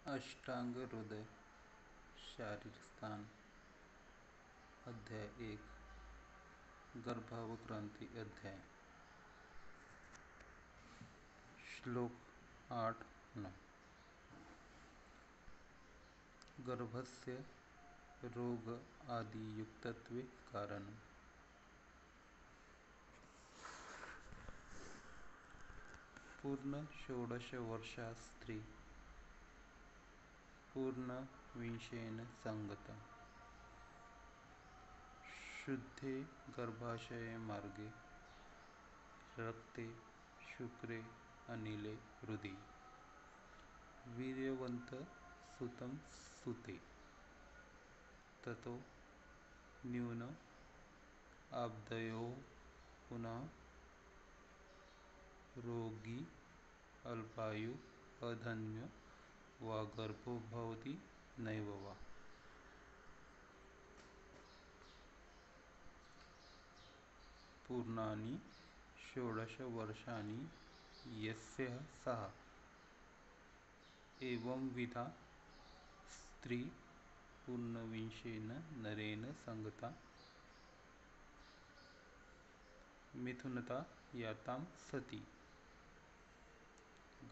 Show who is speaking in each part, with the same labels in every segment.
Speaker 1: अष्टांग हृदय शारीर स्थान अध्याय 1 गर्भावग्रंथि अध्याय श्लोक 8-9 गर्भस्य रोग आदि युक्तत्वे कारण पूर्ण 16 वर्षा स्त्री पूर्ण विंशेन संगता शुद्धे गर्भाशय मार्गे रक्ते शुक्रे अनिले हृदि वीर्यवंत सुतं सुते ततो न्यून आब्दयो पुनः रोगी अल्पायु अधन्य वा गर्भो भवति नैव वा। पूर्णानि 16 वर्षाणि यस्यः सः एवंविधा स्त्री पूर्णविंशेन नरेण संगता मिथुनता यातां सति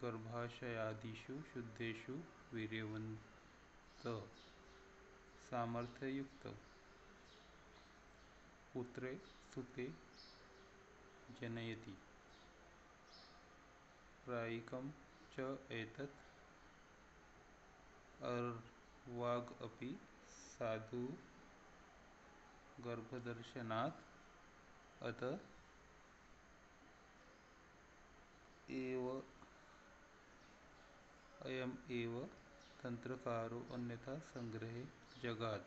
Speaker 1: गर्भाशयादिषु शुद्धेषु वीर्यवन्त सामर्थ्ययुक्त पुत्रे सुते जनयति प्रायिकं च एतत् अर्वाग् अपि साधु गर्भदर्शनात् अत एव अयम् एव तंत्रकारो अन्यथा संग्रहे जगाद।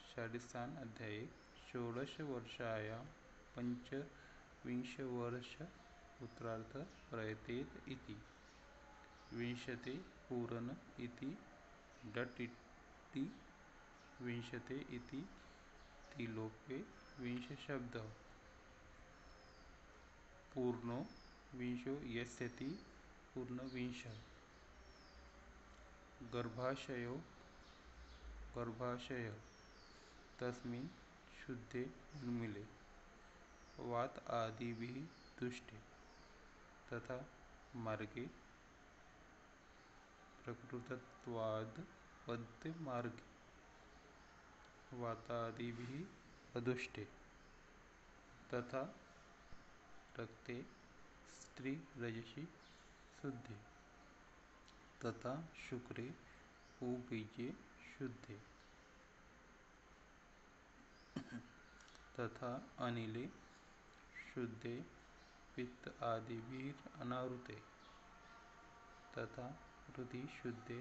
Speaker 1: शारीस्थान अध्याय 16 वर्षाया 25 वर्ष पुत्रार्थ प्रयतेत इति विंशते पूर्ण इति डट इति विंशते इति तिलोपे विंश शब्द पूर्णो विंशो यस्यति पूर्णविंश गर्भाशय तस्मिन् शुद्धे उन्मीले वात आदिभिः तुष्टे तथा मार्गे प्रकृतत्वाद् पद्य मार्गे वातादिभिः अदुष्टे तथा रक्ते स्त्री रजसी शुद्धे तथा शुक्रे उबीजे शुद्धे तथा अनिले शुद्धे पित्त आदिभिः अनावृते तथा हृदि शुद्धे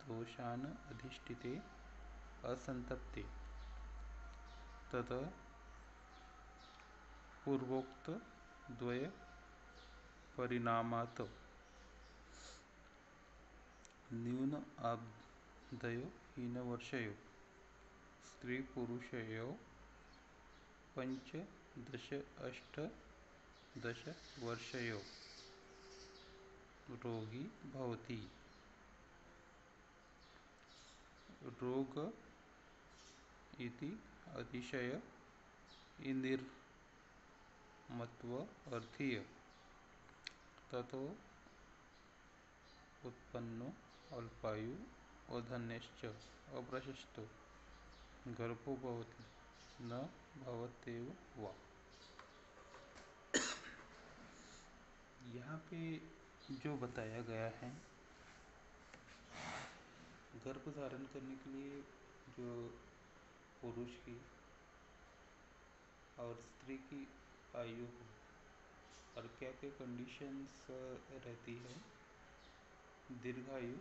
Speaker 1: दोषान् अधिष्ठिते असंतप्ते तत पूर्वोक्त द्वय परिणामात् न्यून आब्दयो हीनवर्षयो स्त्री पुरुषयो 15-18 वर्षयो रोगी भवति। रोग इति अतिशय इंद्रियमत्व अर्थीय ततो उत्पन्नो अल्पायु अधन्यश्च अप्रशस्तो गर्भो भवति न भवत्येव वा। यहाँ पे जो बताया गया है गर्भ धारण करने के लिए जो पुरुष की और स्त्री की आयु और क्या क्या कंडीशंस रहती है, दीर्घायु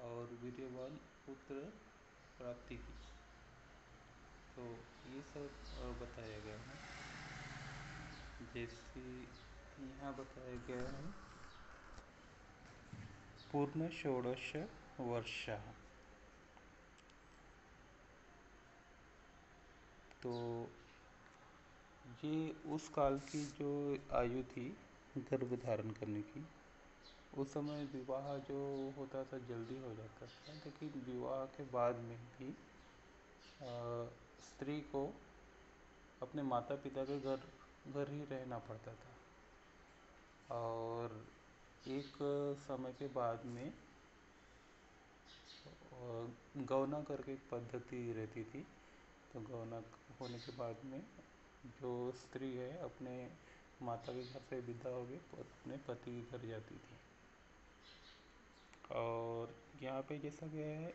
Speaker 1: और वीर्यवान पुत्र प्राप्ति की, तो ये सब बताया गया है। जैसे यहाँ बताया गया है पूर्ण 16 वर्ष, तो ये उस काल की जो आयु थी गर्भ धारण करने की, उस समय विवाह जो होता था जल्दी हो जाता था, लेकिन विवाह के बाद में भी स्त्री को अपने माता पिता के घर घर ही रहना पड़ता था। और एक समय के बाद में गौना करके एक पद्धति रहती थी। तो गौना होने के बाद में जो स्त्री है अपने माता के घर से विदा हो गई, अपने पति के घर जाती थी। और यहाँ पे जैसा कि है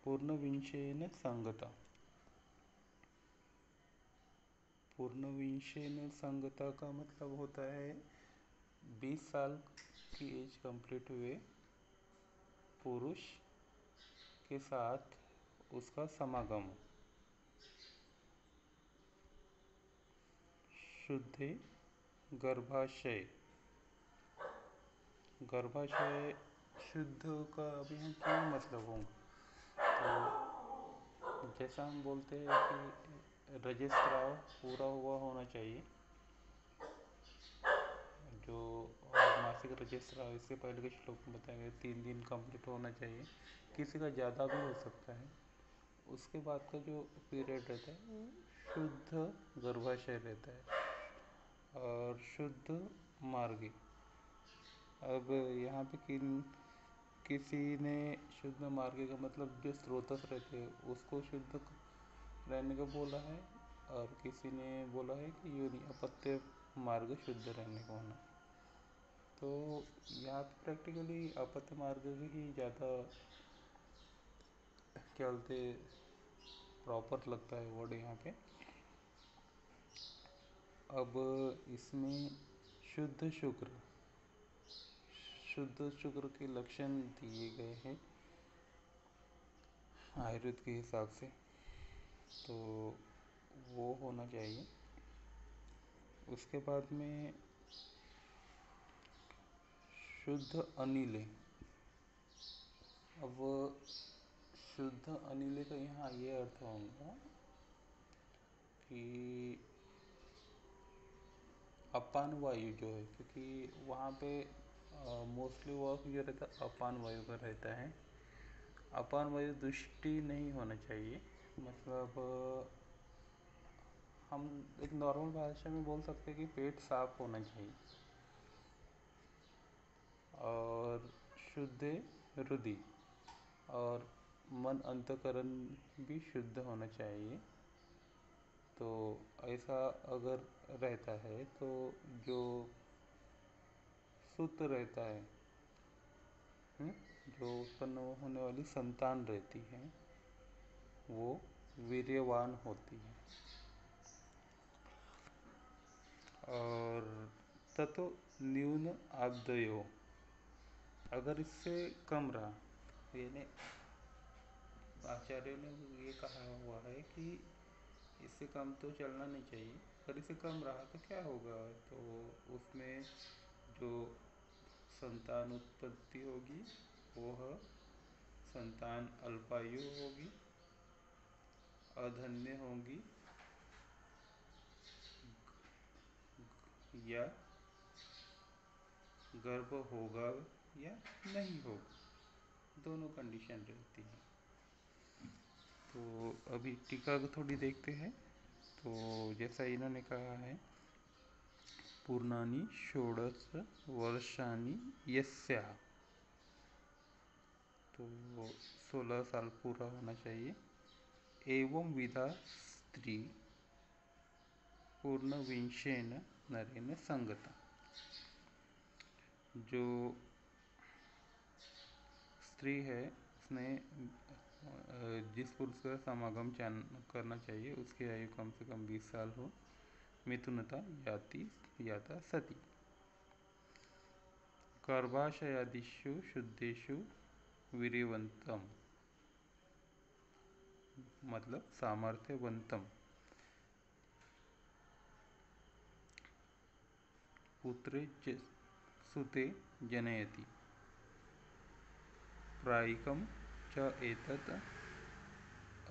Speaker 1: पूर्णविंशेन संगता। पूर्णविंशेन संगता का मतलब होता है 20 साल की एज कंप्लीट हुए पुरुष के साथ उसका समागम। शुद्धे गर्भाशय। गर्भाशय शुद्ध का अभी हम क्या मतलब होगा? तो जैसा हम बोलते हैं कि रजस्राव पूरा हुआ होना चाहिए, जो मासिक रजस्राव इससे पहले के श्लोक में बताया गया 3 दिन कंप्लीट होना चाहिए, किसी का ज़्यादा भी हो सकता है। उसके बाद का जो पीरियड रहता है वो शुद्ध गर्भाशय रहता है और शुद्ध मार्गी। अब यहाँ पे किसी ने शुद्ध मार्गी का मतलब जो स्रोतस रहते हैं उसको शुद्ध रहने को बोला है, और किसी ने बोला है कि योनि अपत्य मार्ग शुद्ध रहने को होना। तो यहाँ पे प्रैक्टिकली अपत्य मार्ग ही ज़्यादा क्या बोलते प्रॉपर लगता है वर्ड यहाँ पे। अब इसमें शुद्ध शुक्र, शुद्ध शुक्र के लक्षण दिए गए हैं आयुर्वेद के हिसाब से, तो वो होना चाहिए। उसके बाद में शुद्ध अनिल। अब शुद्ध अनिल का यहाँ ये अर्थ होगा कि अपान वायु जो है, क्योंकि वहाँ पे मोस्टली वर्क जो रहता है अपान वायु का रहता है। अपान वायु दृष्टि नहीं होना चाहिए, मतलब हम एक नॉर्मल भाषा में बोल सकते हैं कि पेट साफ होना चाहिए। और शुद्ध हृदय और मन अंतकरण भी शुद्ध होना चाहिए। तो ऐसा अगर रहता है तो जो शुद्ध रहता है, जो उत्पन्न होने वाली संतान रहती है वो वीर्यवान होती है। और ततो न्यून आब्दयो, अगर इससे कम रहा, यानी आचार्यों ने ये कहा हुआ है कि इससे कम तो चलना नहीं चाहिए, अगर इससे कम रहा तो क्या होगा? तो उसमें जो संतान उत्पत्ति होगी वह संतान अल्पायु होगी, अधन्य होगी, या गर्भ होगा या नहीं होगा, दोनों कंडीशन रहती है। तो अभी टीका को थोड़ी देखते हैं। तो जैसा इन्होंने कहा है पूर्णानि षोडश वर्षाणि यस्याः, तो 16 साल पूरा होना चाहिए। एवं विधा स्त्री पूर्णविंशेन नरेन संगता, जो स्त्री है उसने जिस पुरुष का समागम करना चाहिए उसकी आयु कम से कम 20 साल हो, मिथुनता याति याता सती, गर्भाशयादिषु शुद्धेषु वीर्यवंतम, मतलब सामर्थ्यवंतम, पुत्रे सुते जनयति, प्रायिकं च एतत्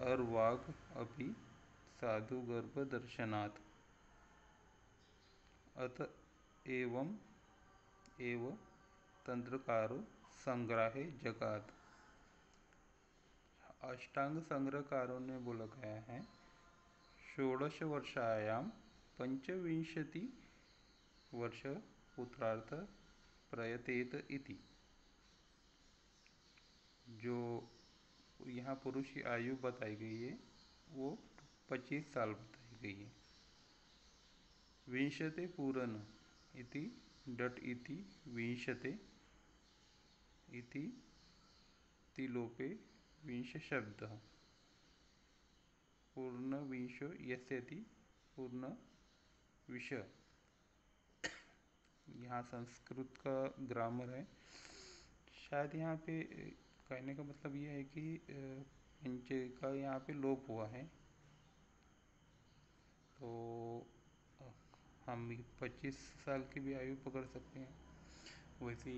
Speaker 1: अर्वाग् अपि साधुगर्भदर्शनात्, अत एवं एव तंत्रकारो संग्राहे जगात। अष्टांग संग्रहकारों ने बोला गया है, षोडश वर्षायां पंचविंशति वर्ष उत्तरार्थ प्रयतेत इति। जो यहाँ पुरुष की आयु बताई गई है वो 25 साल बताई गई है। विंशते पूरन इति डट इति विंशते इति तिलोपे विंश शब्द पूर्ण विंशो यस्यति पूर्ण विष। यहाँ संस्कृत का ग्रामर है। शायद यहाँ पे कहने का मतलब यह है कि पंच का यहाँ पे लोप हुआ है, तो हम 25 साल की भी आयु पकड़ सकते हैं। वैसे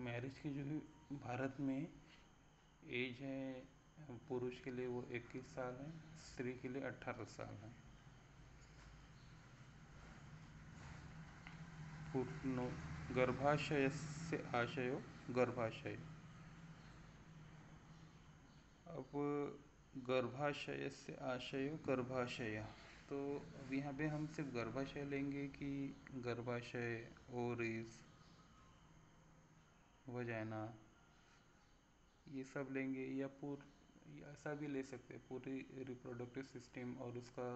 Speaker 1: मैरिज की जो भारत में एज है पुरुष के लिए वो 21 साल है, स्त्री के लिए 18 साल है। गर्भाशय से आशयो गर्भाशय। अब गर्भाशय से आशयो गर्भाशय, तो अब यहाँ पे हम सिर्फ गर्भाशय लेंगे कि गर्भाशय, ओरिस, वजाइना ये सब लेंगे, या ऐसा भी ले सकते हैं पूरी रिप्रोडक्टिव सिस्टम और उसका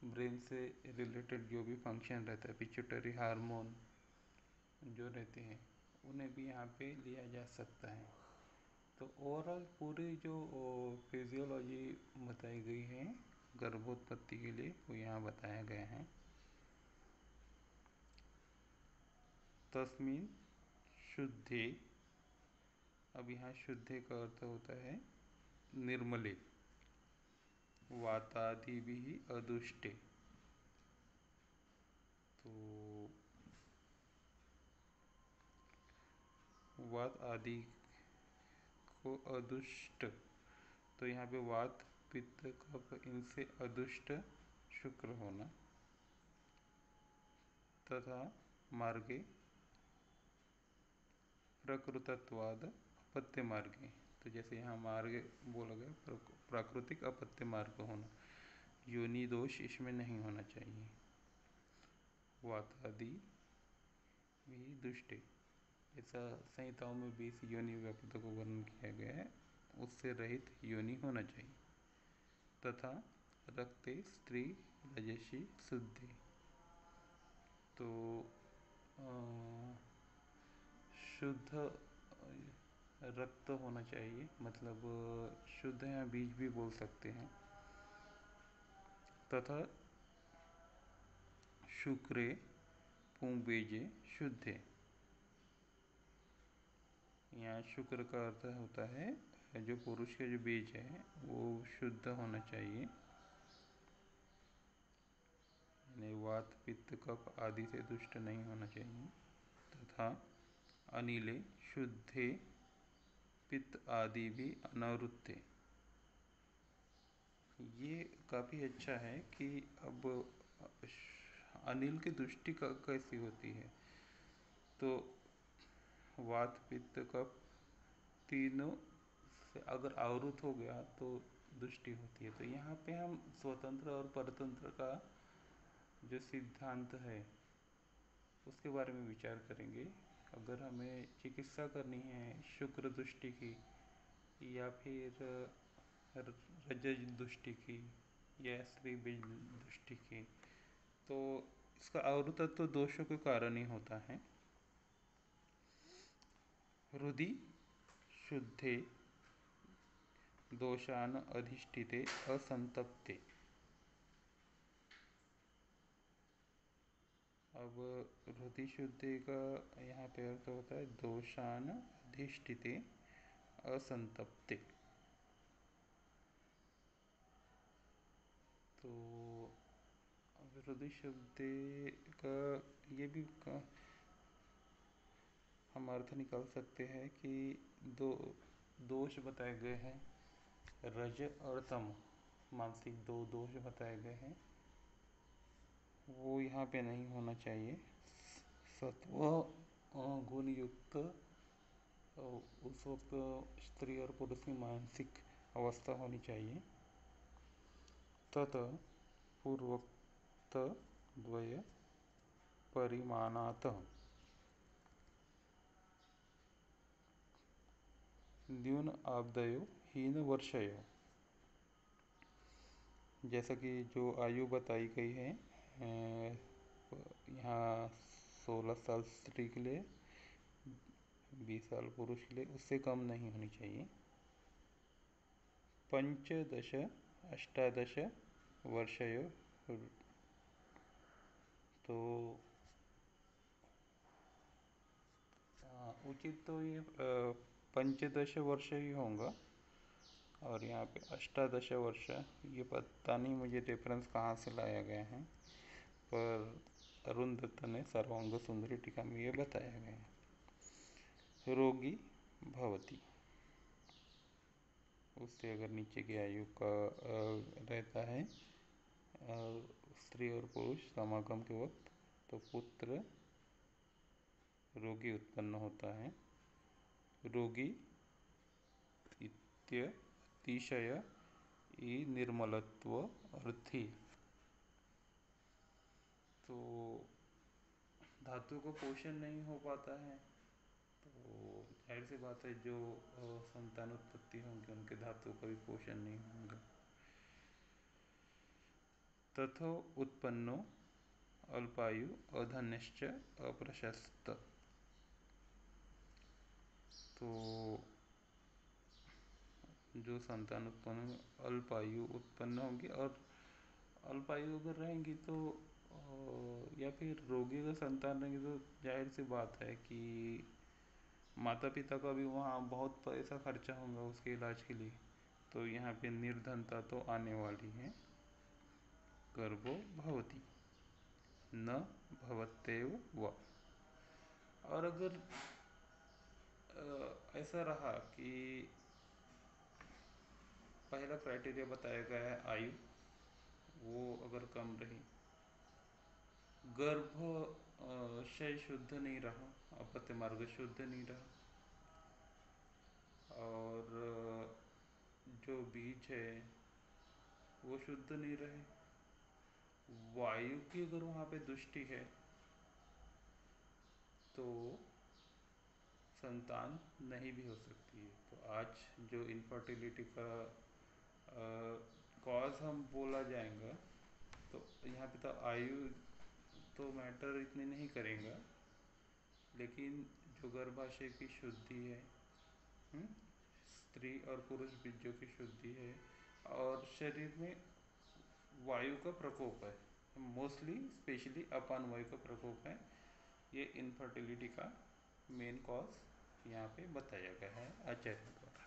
Speaker 1: ब्रेन से रिलेटेड जो भी फंक्शन रहता है, पिट्यूटरी हार्मोन जो रहते हैं उन्हें भी यहाँ पे लिया जा सकता है। तो ओवरऑल पूरी जो फिजियोलॉजी बताई गई है गर्भोत्पत्ति के लिए वो यहाँ बताया गया है। तस्मिन् शुद्धे, अब यहाँ शुद्धे का अर्थ होता है निर्मले, वातादि भी अदुष्टे। तो वात आदि को अदुष्ट, तो यहाँ पे वात पित्त कफ इनसे अदुष्ट शुक्र होना, तथा मार्गे प्रकृतत्वाद अपत्य मार्गे, तो जैसे यहाँ मार्ग बोला गया प्राकृतिक अपत्य मार्ग होना, योनि दोष इसमें नहीं होना चाहिए। वातादि भी दुष्टे, ऐसा संहिताओं में 20 योनि व्यापृतों को वर्णन किया गया है, उससे रहित योनि होना चाहिए। तथा रक्ते स्त्री रजसी शुद्धि, तो शुद्ध रक्त होना चाहिए, मतलब शुद्ध या बीज भी बोल सकते हैं। तथा शुक्रे पुंबेजे शुद्धे, यहाँ शुक्र का अर्थ होता है जो पुरुष के जो बीज है वो शुद्ध होना चाहिए, यानी वात पित्त कफ आदि से दुष्ट नहीं होना चाहिए। तथा अनिले शुद्धे पित्त आदि भी अनावृत्ते, ये काफ़ी अच्छा है कि अब अनिल की दृष्टि कैसी होती है, तो वात पित्त कफ तीनों से अगर आवृत हो गया तो दृष्टि होती है। तो यहाँ पे हम स्वतंत्र और परतंत्र का जो सिद्धांत है उसके बारे में विचार करेंगे। अगर हमें चिकित्सा करनी है शुक्र दृष्टि की या फिर रजज दृष्टि की या स्त्री बीज दृष्टि की, तो इसका आवृतत्व दोषों के कारण ही होता है। हृदि शुद्धे दोषान अधिष्ठिते असंतप्ते, अब हृदि शुद्धि का यहाँ पे अर्थ होता है दोषान अधिष्ठिते असंतप्ते। तो हृदय शब्द का ये भी हम अर्थ निकाल सकते हैं कि दो दोष बताए गए हैं, रज और तम, मानसिक दो दोष बताए गए हैं, वो यहाँ पे नहीं होना चाहिए। सत्व गुण युक्त उस वक्त स्त्री और पुरुष की मानसिक अवस्था होनी चाहिए। तत् पूर्वोक्त द्वय परिमाणात् न्यून आब्दयो हीन वर्षयो। जैसा कि जो आयु बताई गई है यहाँ 16 साल स्त्री के लिए, 20 साल पुरुष के लिए, उससे कम नहीं होनी चाहिए। पंचदश अष्टादश वर्षयो, तो उचित तो ये पंचदश वर्ष ही होगा। और यहाँ पे अष्टादश वर्ष, ये पता नहीं मुझे रेफरेंस कहाँ से लाया गया है, पर अरुण दत्त ने सर्वांग सुंदरी टीका में ये बताया गया है। रोगी भवती, उससे अगर नीचे की आयु का रहता है स्त्री और पुरुष समागम के वक्त, तो पुत्र रोगी उत्पन्न होता है। रोगी अतिशय निर्मलत्व अर्थी, तो धातु को पोषण नहीं हो पाता है, तो जाहिर सी बात है जो संतानोत्पत्ति होंगे उनके धातु का भी पोषण नहीं होगा। तथो उत्पन्नो अल्पायु अधन्यश्च अप्रशस्त, तो जो संतान उत्पन्न अल्पायु उत्पन्न होगी, और अल्पायु अगर रहेंगी तो या फिर रोगी का संतान रहेंगे, तो जाहिर सी बात है कि माता पिता का भी वहाँ बहुत पैसा खर्चा होगा उसके इलाज के लिए, तो यहाँ पे निर्धनता तो आने वाली है। गर्भो भवति न भवत्येव वा। और अगर ऐसा रहा कि पहला क्राइटेरिया बताया गया है आयु, वो अगर कम रही, गर्भाशय शुद्ध नहीं रहा, अपत्य मार्ग शुद्ध नहीं रहा, और जो बीज है वो शुद्ध नहीं रहे, वायु की अगर वहाँ पे दृष्टि है, तो संतान नहीं भी हो सकती है। तो आज जो इनफर्टिलिटी का कॉज हम बोला जाएगा, तो यहाँ पे तो आयु तो मैटर इतनी नहीं करेगा, लेकिन जो गर्भाशय की शुद्धि है, स्त्री और पुरुष बीजों की शुद्धि है, और शरीर में वायु का प्रकोप है, मोस्टली स्पेशली अपान वायु का प्रकोप है, ये इनफर्टिलिटी का मेन कॉज यहाँ पे बताया गया है आचार्य द्वारा।